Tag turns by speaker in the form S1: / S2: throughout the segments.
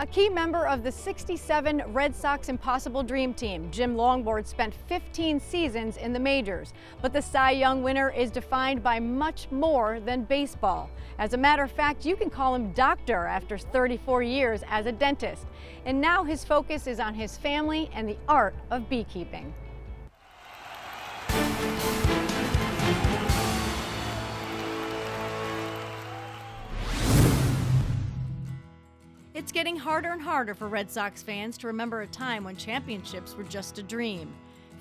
S1: A key member of the '67 Red Sox Impossible Dream Team, Jim Lonborg spent 15 seasons in the majors. But the Cy Young winner is defined by much more than baseball. As a matter of fact, you can call him Doctor after 34 years as a dentist. And now his focus is on his family and the art of beekeeping. It's getting harder and harder for Red Sox fans to remember a time when championships were just a dream.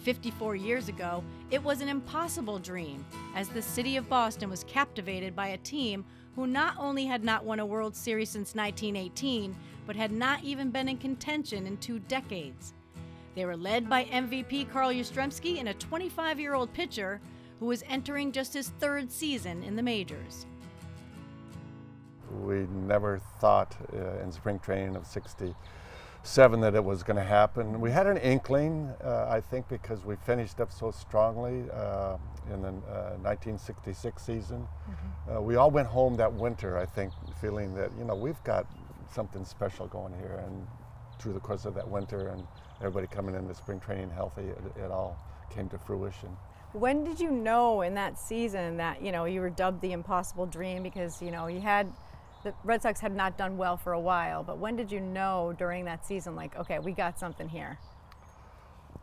S1: 54 years ago, it was an impossible dream, as the city of Boston was captivated by a team who not only had not won a World Series since 1918, but had not even been in contention in 2 decades. They were led by MVP Carl Yastrzemski and a 25-year-old pitcher who was entering just his 3rd season in the majors.
S2: We never thought in spring training of '67 that it was going to happen. We had an inkling, I think, because we finished up so strongly in the 1966 season. We all went home that winter, I think, feeling that, you know, we've got something special going here. And through the course of that winter and everybody coming into spring training healthy, it all came to fruition.
S1: When did you know in that season that, you know, you were dubbed the Impossible Dream because, you know, the Red Sox had not done well for a while, but when did you know during that season, like, okay, we got something here?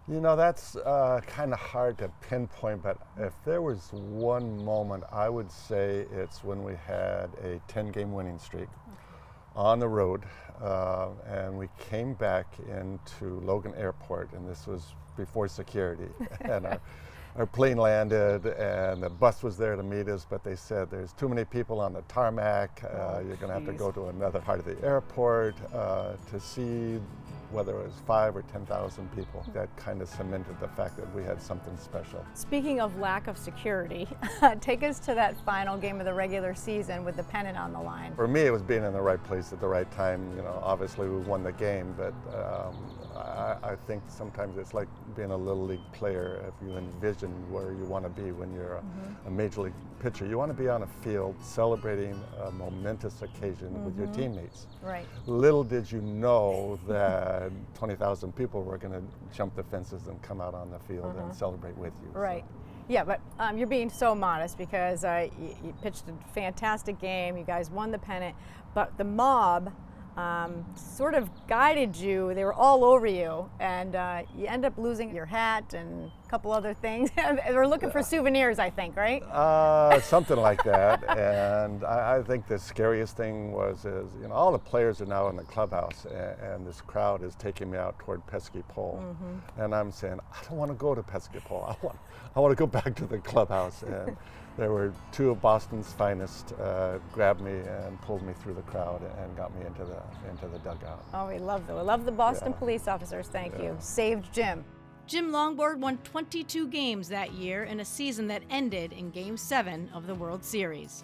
S2: You know, that's kind of hard to pinpoint, but if there was one moment, I would say it's when we had a 10-game winning streak on the road, and we came back into Logan Airport, and this was before security, and our plane landed and the bus was there to meet us, but they said there's too many people on the tarmac. You're going to have to go to another part of the airport to see whether it was 5,000 or 10,000 people. That kind of cemented the fact that we had something special.
S1: Speaking of lack of security, take us to that final game of the regular season with the pennant on the line.
S2: For me, it was being in the right place at the right time. You know, obviously we won the game, but I think sometimes it's like being a little league player. If you envision where you want to be when you're a major league pitcher, you want to be on a field celebrating a momentous occasion with your teammates.
S1: Right.
S2: Little did you know that 20,000 people were going to jump the fences and come out on the field and celebrate with you.
S1: Right. Yeah, but you're being so modest because you pitched a fantastic game. You guys won the pennant, but the mob sort of guided you. They were all over you, and you end up losing your hat and a couple other things. They were looking for souvenirs, I think, right?
S2: Something like that. And I think the scariest thing is, you know, all the players are now in the clubhouse, and this crowd is taking me out toward Pesky Pole. And I'm saying, I don't want to go to Pesky Pole. I want to go back to the clubhouse. And there were 2 of Boston's finest grabbed me and pulled me through the crowd and got me into the dugout.
S1: Oh, we love them. We love the Boston police officers. Thank you. Saved Jim. Jim Lonborg won 22 games that year in a season that ended in Game 7 of the World Series.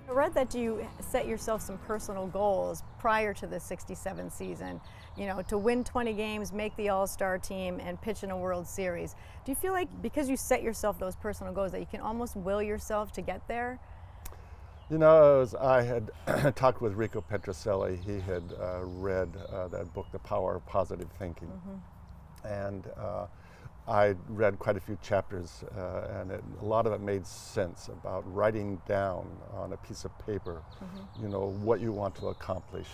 S1: I read that you set yourself some personal goals prior to the '67 season, you know, to win 20 games, make the All-Star team, and pitch in a World Series. Do you feel like because you set yourself those personal goals that you can almost will yourself to get there?
S2: You know, I had talked with Rico Petrocelli. He had read that book, The Power of Positive Thinking. And I read quite a few chapters, and a lot of it made sense about writing down on a piece of paper, you know, what you want to accomplish,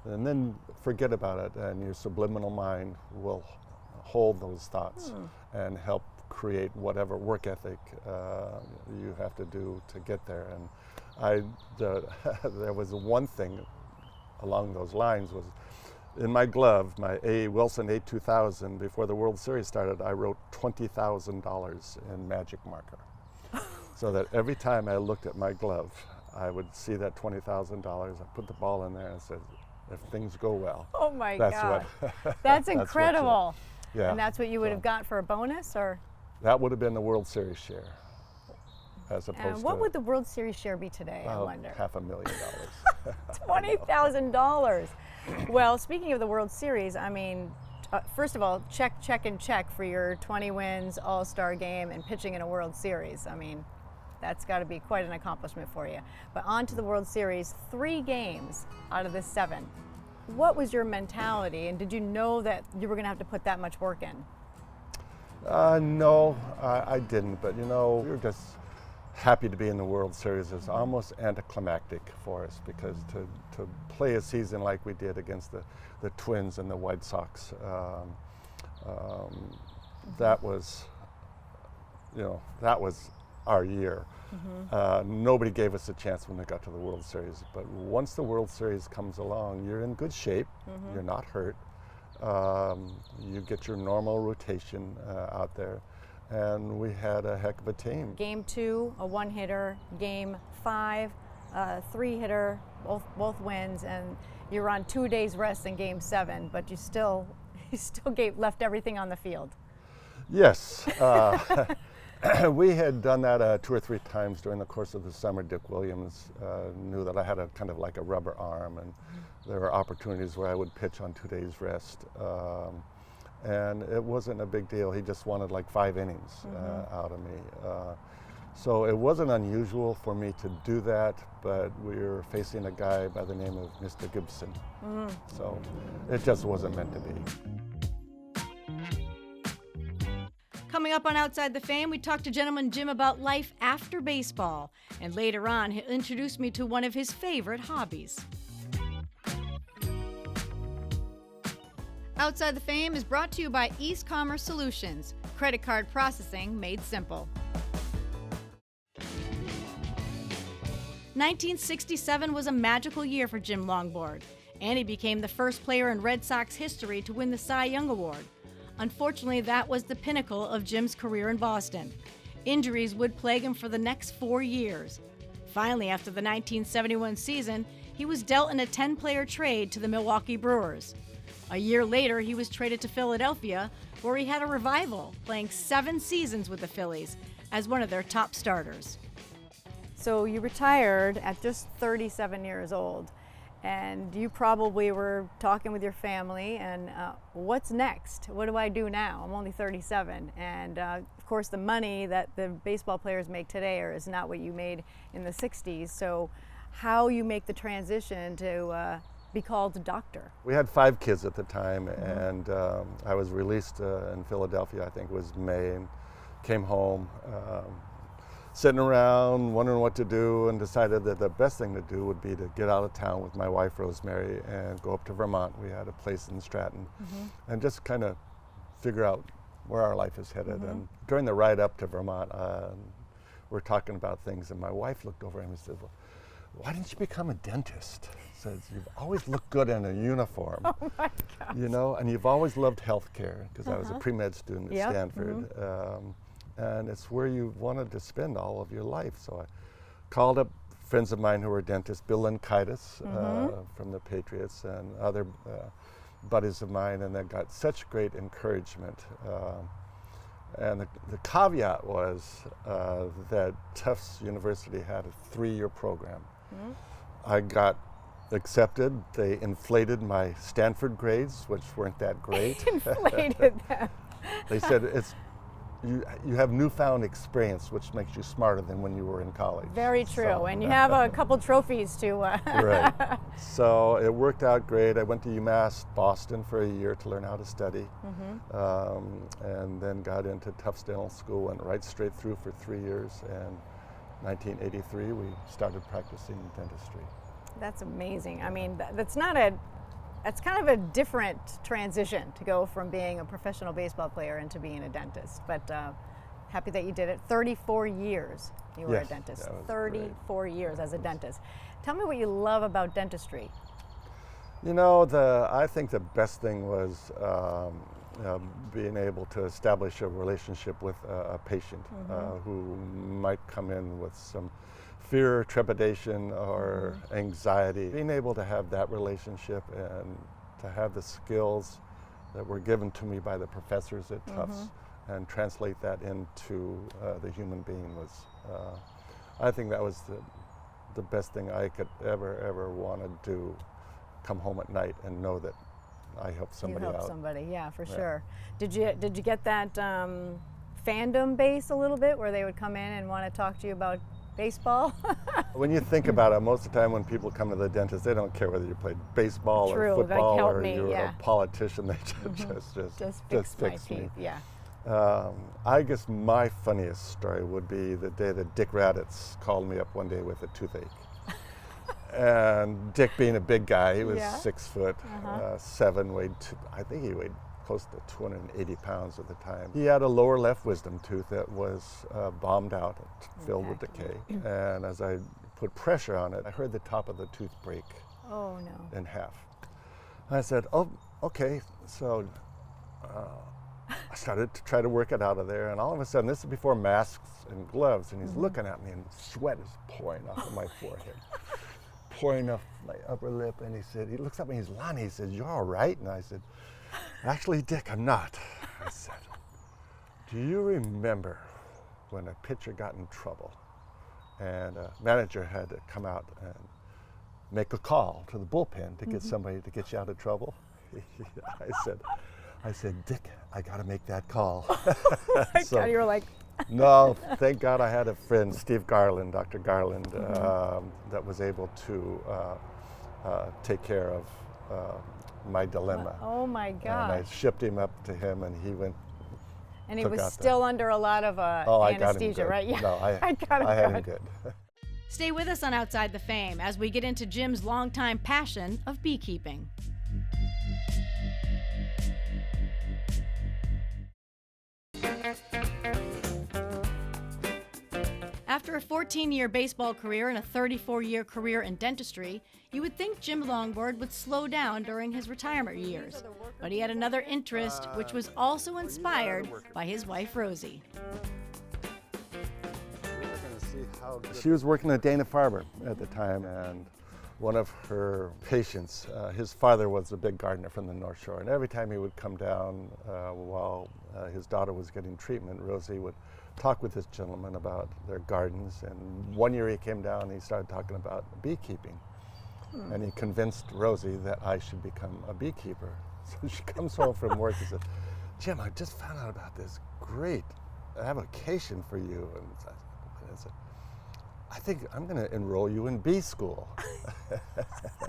S2: and then forget about it, and your subliminal mind will hold those thoughts and help create whatever work ethic you have to do to get there. And there was one thing along those lines was, in my glove, my A. Wilson A2000, before the World Series started, I wrote $20,000 in magic marker. So that every time I looked at my glove, I would see that $20,000. I put the ball in there and said, if things go well.
S1: Oh my God. That's incredible.
S2: Yeah.
S1: And that's what you would have got for a bonus, or?
S2: That would have been the World Series share. As opposed
S1: and what would the World Series share be today, I wonder?
S2: $500,000.
S1: $20,000. Well, speaking of the World Series, I mean, first of all, check for your 20 wins, All-Star game, and pitching in a World Series. I mean, that's got to be quite an accomplishment for you. But on to the World Series, 3 games out of the 7 What was your mentality, and did you know that you were going to have to put that much work in?
S2: No, I didn't, but we were just happy to be in the World Series. It's almost anticlimactic for us because to play a season like we did against the Twins and the White Sox, that was our year. Nobody gave us a chance when we got to the World Series, but once the World Series comes along, you're in good shape, you're not hurt, you get your normal rotation out there, and we had a heck of a team.
S1: Game 2, a one-hitter. Game 5, a three-hitter, both wins, and you were on 2 days rest in Game 7, but you still left everything on the field.
S2: Yes. We had done that 2 or 3 times during the course of the summer. Dick Williams knew that I had a kind of like a rubber arm, and there were opportunities where I would pitch on 2 days rest. And it wasn't a big deal. He just wanted like 5 innings out of me. So it wasn't unusual for me to do that, but we were facing a guy by the name of Mr. Gibson. So it just wasn't meant to be.
S1: Coming up on Outside the Fame, we talked to gentleman Jim about life after baseball, and later on, he'll introduce me to one of his favorite hobbies. Outside the Fame is brought to you by East Commerce Solutions, credit card processing made simple. 1967 was a magical year for Jim Lonborg, and he became the first player in Red Sox history to win the Cy Young Award. Unfortunately, that was the pinnacle of Jim's career in Boston. Injuries would plague him for the next 4 years. Finally, after the 1971 season, he was dealt in a 10-player trade to the Milwaukee Brewers. A year later, he was traded to Philadelphia, where he had a revival, playing 7 seasons with the Phillies as one of their top starters. So you retired at just 37 years old, and you probably were talking with your family, and what's next? What do I do now? I'm only 37, and of course the money that the baseball players make today is not what you made in the 60s, so how you make the transition to be called a doctor?
S2: We had 5 kids at the time, and I was released in Philadelphia, I think it was May, and came home, sitting around wondering what to do, and decided that the best thing to do would be to get out of town with my wife Rosemary and go up to Vermont. We had a place in Stratton, and just kind of figure out where our life is headed. And during the ride up to Vermont, we're talking about things, and my wife looked over at me and said, "Well, why didn't you become a dentist?" Says, "You've always looked good in a uniform."
S1: Oh my gosh.
S2: And you've always loved healthcare, because I was a pre-med student at Stanford. And it's where you wanted to spend all of your life. So I called up friends of mine who were dentists, Bill Lankaitis from the Patriots, and other buddies of mine, and they got such great encouragement. And the caveat was that Tufts University had a 3-year program. I got accepted. They inflated my Stanford grades, which weren't that great.
S1: Inflated them.
S2: They said you have newfound experience, which makes you smarter than when you were in college.
S1: Very true, and you have a couple trophies to.
S2: Right. So it worked out great. I went to UMass Boston for a year to learn how to study, and then got into Tufts Dental School, went right straight through for 3 years, and 1983 we started practicing dentistry.
S1: That's amazing. I mean, that's kind of a different transition to go from being a professional baseball player into being a dentist. But happy that you did it. 34 years you were a dentist. 34 years as a dentist. Tell me what you love about dentistry.
S2: I think the best thing was being able to establish a relationship with a patient who might come in with some fear, trepidation, or anxiety. Being able to have that relationship and to have the skills that were given to me by the professors at Tufts and translate that into the human being was, I think that was the best thing I could ever want to do. Come home at night and know that I helped somebody out.
S1: You helped somebody, yeah, for sure. Did you get that fandom base a little bit, where they would come in and want to talk to you about Baseball?
S2: When you think about it, most of the time when people come to the dentist, they don't care whether you played baseball
S1: True,
S2: or
S1: like,
S2: football
S1: help
S2: or
S1: me,
S2: you're
S1: yeah.
S2: a politician. They
S1: Just fix my teeth, yeah.
S2: I guess my funniest story would be the day that Dick Raditz called me up one day with a toothache. And Dick, being a big guy, he was
S1: Yeah.
S2: 6 foot, 7, I think he weighed close to 280 pounds at the time. He had a lower left wisdom tooth that was bombed out, filled with decay. And as I put pressure on it, I heard the top of the tooth break
S1: Oh no.
S2: in half. I said, oh, okay. So I started to try to work it out of there, and all of a sudden, this is before masks and gloves, and he's looking at me, and sweat is pouring off of my forehead, pouring off my upper lip, and he looks at me, he's Lonnie, he says, "You're all right?" And I said, "Actually, Dick, I'm not." I said, "Do you remember when a pitcher got in trouble, and a manager had to come out and make a call to the bullpen to get somebody to get you out of trouble?" I said, "Dick, I got to make that call."
S1: Oh my
S2: So-
S1: God, you were like,
S2: No, thank God I had a friend, Steve Garland, Dr. Garland, that was able to take care of my dilemma.
S1: oh my
S2: And I
S1: gosh.
S2: shipped him up to him, and he went.
S1: And he
S2: took
S1: was
S2: out the-
S1: still under a lot of
S2: Oh, I got him
S1: anesthesia,
S2: good.
S1: right? Yeah.
S2: No,
S1: I got him
S2: I had him
S1: good.
S2: good.
S1: Stay with us on Outside the Fame as we get into Jim's longtime passion of beekeeping. After a 14-year baseball career and a 34-year career in dentistry, you would think Jim Lonborg would slow down during his retirement years. But he had another interest, which was also inspired by his wife, Rosie.
S2: She was working at Dana-Farber at the time, and one of her patients, his father was a big gardener from the North Shore, and every time he would come down while his daughter was getting treatment, Rosie would talk with this gentleman about their gardens. And one year he came down and he started talking about beekeeping. And he convinced Rosie that I should become a beekeeper. So she comes home from work and said, "Jim, I just found out about this great avocation for you." And I said, "I think I'm going to enroll you in bee school."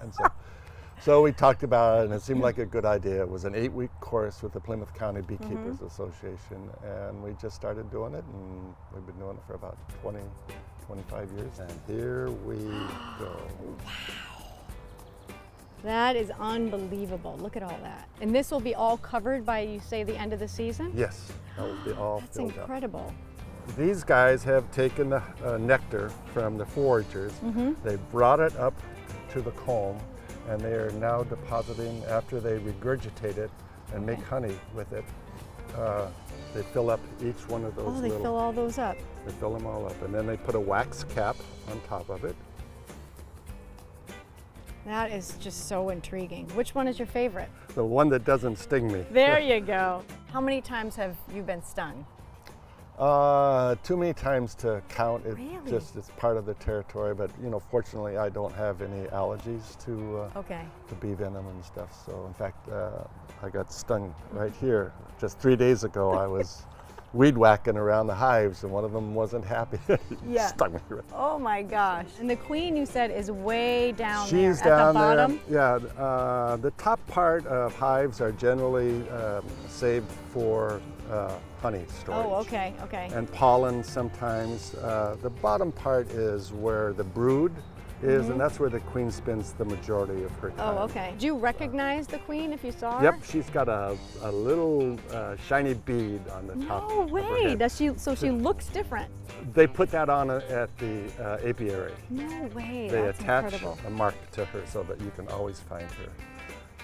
S2: And so we talked about it, and it seemed like a good idea. It was an 8-week course with the Plymouth County Beekeepers Association, and we just started doing it, and we've been doing it for about 25 years, and here we go.
S1: That is unbelievable. Look at all that. And this will be all covered by, you say, the end of the season?
S2: Yes, that will be all
S1: That's
S2: filled up.
S1: incredible.
S2: These guys have taken the nectar from the foragers, they've brought it up to the comb, and they are now depositing, after they regurgitate it and make honey with it, they fill up each one of those
S1: Oh, they fill all those up.
S2: they fill them all up, and then they put a wax cap on top of it.
S1: That is just so intriguing. Which one is your favorite?
S2: The one that doesn't sting me.
S1: There you go. How many times have you been stung?
S2: Too many times to count. It
S1: Really?
S2: just it's part of the territory, but fortunately I don't have any allergies to
S1: Okay.
S2: bee venom and stuff. So in fact, I got stung right here. Just 3 days ago, I was weed whacking around the hives, and one of them wasn't happy.
S1: Yeah.
S2: Stung me. Right.
S1: Oh my gosh. And the queen, you said, is way down
S2: She's
S1: there
S2: down
S1: at the bottom?
S2: there. Yeah, the top part of hives are generally saved for honey storage.
S1: Oh, okay, okay.
S2: And pollen sometimes. The bottom part is where the brood is, and that's where the queen spends the majority of her time.
S1: Oh, okay. Do you recognize the queen if you saw her?
S2: Yep, she's got a little shiny bead on the top
S1: No
S2: of her
S1: way.
S2: head.
S1: Does she? So she looks different.
S2: They put that on at the apiary.
S1: No way.
S2: They
S1: That's
S2: attach
S1: incredible.
S2: a mark to her so that you can always find her.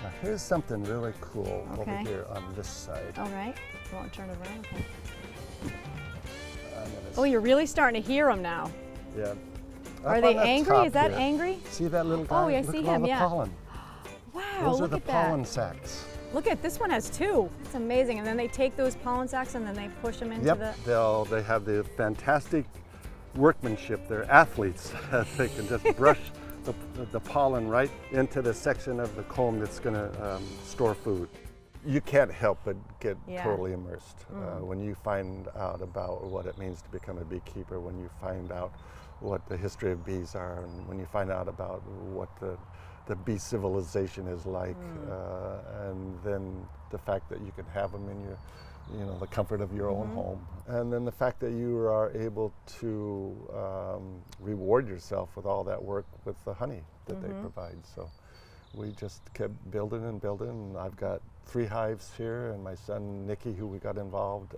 S2: Now here's something really cool over
S1: Okay.
S2: here on this side.
S1: All right. You want to turn it around? Okay.
S2: I'm gonna
S1: Oh, you're really starting to hear them now.
S2: yeah.
S1: Are
S2: Up
S1: they
S2: on the
S1: angry?
S2: top
S1: Is that
S2: here.
S1: angry?
S2: See that little guy?
S1: Oh, yeah, I
S2: Look
S1: see
S2: at all
S1: him,
S2: the
S1: yeah.
S2: pollen.
S1: Wow,
S2: Those are
S1: look
S2: the
S1: at that.
S2: pollen sacs.
S1: Look at this one has 2. It's amazing. And then they take those pollen sacs and then they push them into
S2: Yep,
S1: the.
S2: they have the fantastic workmanship. They're athletes. They can just brush the pollen right into the section of the comb that's going to store food. You can't help but get
S1: Yeah.
S2: totally immersed when you find out about what it means to become a beekeeper, when you find out what the history of bees are, and when you find out about what the bee civilization is like, and then the fact that you can have them in your, the comfort of your own home, and then the fact that you are able to reward yourself with all that work with the honey that they provide. So we just kept building and building, and I've got 3 hives here, and my son Nicky, who we got involved,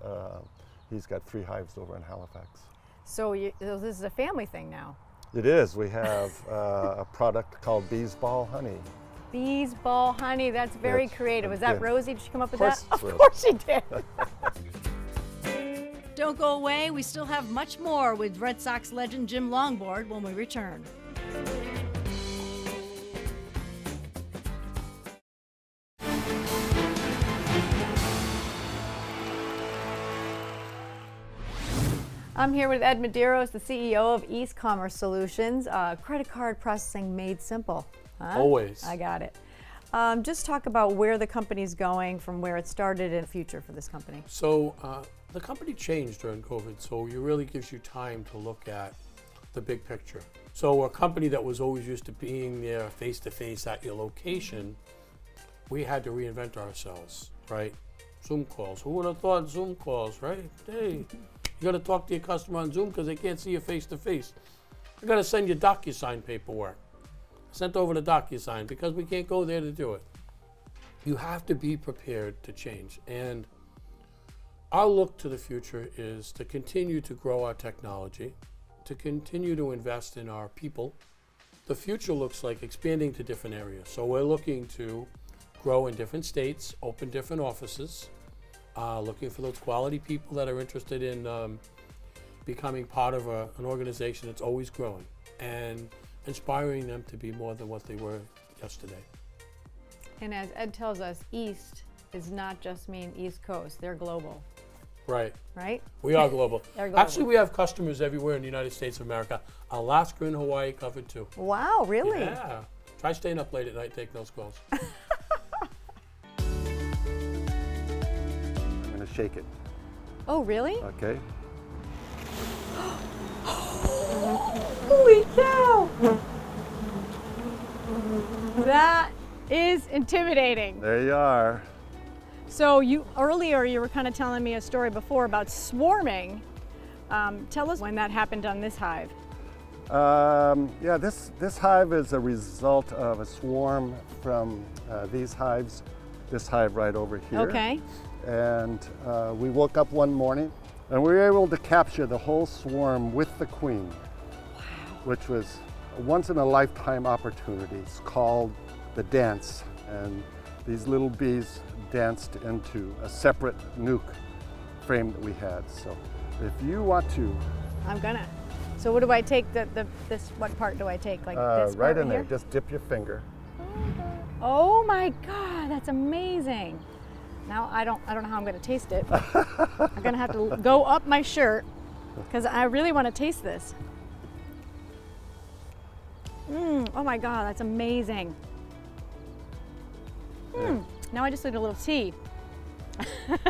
S2: he's got 3 hives over in Halifax.
S3: So this is a family thing now.
S2: It is. We have a product called Bees Ball Honey.
S3: Bees Ball Honey, that's very creative. Was that
S2: again,
S3: Rosie? Did she come up with that?
S2: Of
S3: course she did.
S1: Don't go away. We still have much more with Red Sox legend Jim Lonborg when we return.
S3: I'm here with Ed Medeiros, the CEO of East Commerce Solutions. Credit card processing made simple. Huh?
S4: Always.
S3: I got it. Just talk about where the company's going from where it started and the future for this company.
S4: So the company changed during COVID, so it really gives you time to look at the big picture. So a company that was always used to being there face-to-face at your location, we had to reinvent ourselves, right? Zoom calls. Who would have thought Zoom calls, right? Hey, you got to talk to your customer on Zoom because they can't see you face-to-face. I got to send you DocuSign paperwork. Sent over to DocuSign because we can't go there to do it. You have to be prepared to change. And our look to the future is to continue to grow our technology, to continue to invest in our people. The future looks like expanding to different areas. So we're looking to grow in different states, open different offices, looking for those quality people that are interested in becoming part of an organization that's always growing, and inspiring them to be more than what they were yesterday.
S3: And as Ed tells us, East does not just mean East Coast, they're global.
S4: Right.
S3: Right?
S4: We are global.
S3: They're global.
S4: Actually, we have customers everywhere in the United States of America. Alaska and Hawaii covered too.
S3: Wow, really?
S4: Yeah. Try staying up late at night, take those calls.
S2: I'm going to shake it.
S3: Oh, really?
S2: Okay.
S3: Holy cow! That is intimidating.
S2: There you are.
S3: So earlier you were kind of telling me a story before about swarming. Tell us when that happened on this hive.
S2: Yeah, this hive is a result of a swarm from these hives, this hive right over here.
S3: Okay.
S2: And we woke up one morning and we were able to capture the whole swarm with the queen. Wow. Which was a once in a lifetime opportunity. It's called the dance. And these little bees danced into a separate nuke frame that we had. So if you want to.
S3: I'm gonna. So what do I take, what part do I take? Like this
S2: right
S3: part
S2: in there,
S3: here?
S2: just dip your finger.
S3: Oh my God, that's amazing. Now I don't know how I'm gonna taste it. I'm gonna have to go up my shirt because I really want to taste this. Oh my God, that's amazing.
S2: Yeah.
S3: Now I just need a little tea.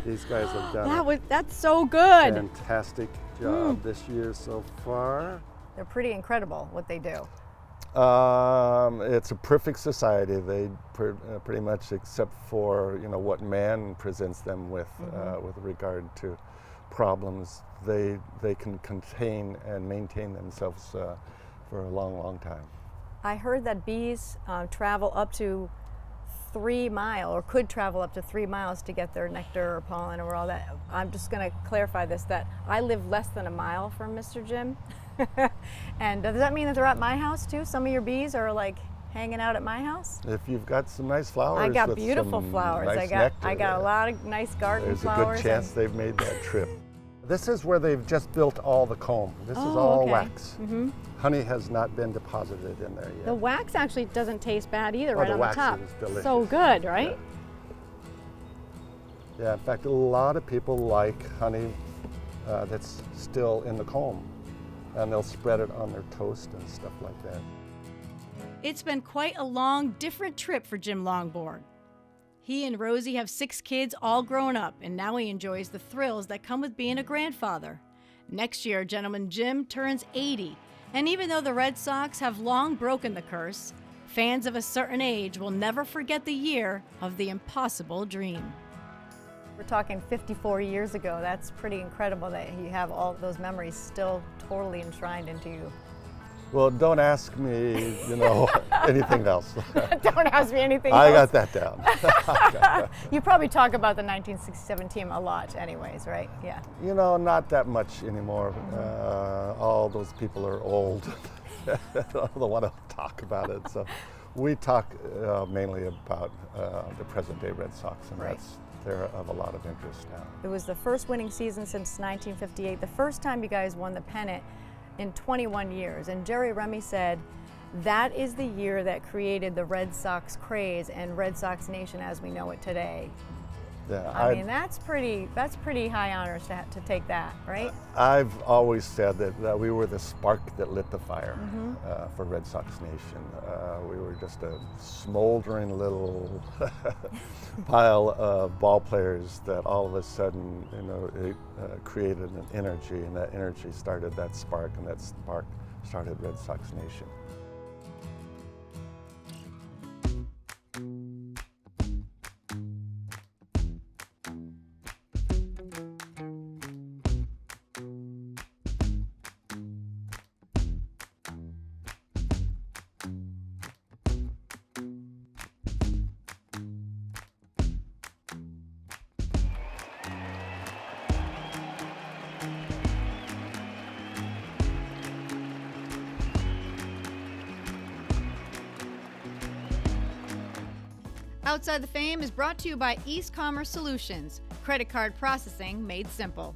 S2: These guys have done
S3: That's so good.
S2: fantastic job this year so far.
S3: They're pretty incredible what they do.
S2: It's a perfect society. They pretty much, except for what man presents them with regard to problems, they can contain and maintain themselves for a long, long time.
S3: I heard that bees travel up to 3 miles, or could travel up to 3 miles to get their nectar or pollen or all that. I'm just going to clarify this, that I live less than a mile from Mr. Jim. And does that mean that they're at my house too? Some of your bees are like hanging out at my house?
S2: If you've got some nice flowers,
S3: I got
S2: with
S3: beautiful
S2: some
S3: flowers.
S2: nice
S3: I got a lot of nice garden
S2: there's
S3: flowers.
S2: a good chance they've made that trip. This is where they've just built all the comb. This is
S3: Oh,
S2: all
S3: okay.
S2: wax. Honey has not been deposited in there yet.
S3: The wax actually doesn't taste bad either,
S2: Oh,
S3: right
S2: the
S3: on the
S2: wax
S3: top.
S2: is delicious.
S3: So good, right?
S2: Yeah, in fact, a lot of people like honey that's still in the comb, and they'll spread it on their toast and stuff like that.
S1: It's been quite a long, different trip for Jim Lonborg. He and Rosie have 6 kids, all grown up, and now he enjoys the thrills that come with being a grandfather. Next year, gentleman Jim turns 80, And even though the Red Sox have long broken the curse, fans of a certain age will never forget the year of the impossible dream.
S3: We're talking 54 years ago. That's pretty incredible that you have all those memories still totally enshrined into you.
S2: Well, don't ask me, anything else.
S3: Don't ask me anything
S2: I
S3: else.
S2: got that down.
S3: You probably talk about the 1967 team a lot anyways, right? Yeah.
S2: Not that much anymore. All those people are old. I don't want to talk about it. So we talk mainly about the present day Red Sox, and
S3: Right.
S2: they're of a lot of interest now.
S3: It was the first winning season since 1958, the first time you guys won the pennant in 21 years. And Jerry Remy said that is the year that created the Red Sox craze and Red Sox Nation as we know it today.
S2: Yeah,
S3: I mean, that's pretty high honors to take that, right?
S2: I've always said that we were the spark that lit the fire for Red Sox Nation. We were just a smoldering little pile of ball players that all of a sudden, it created an energy, and that energy started that spark, and that spark started Red Sox Nation.
S1: Outside the Fame is brought to you by East Commerce Solutions, credit card processing made simple.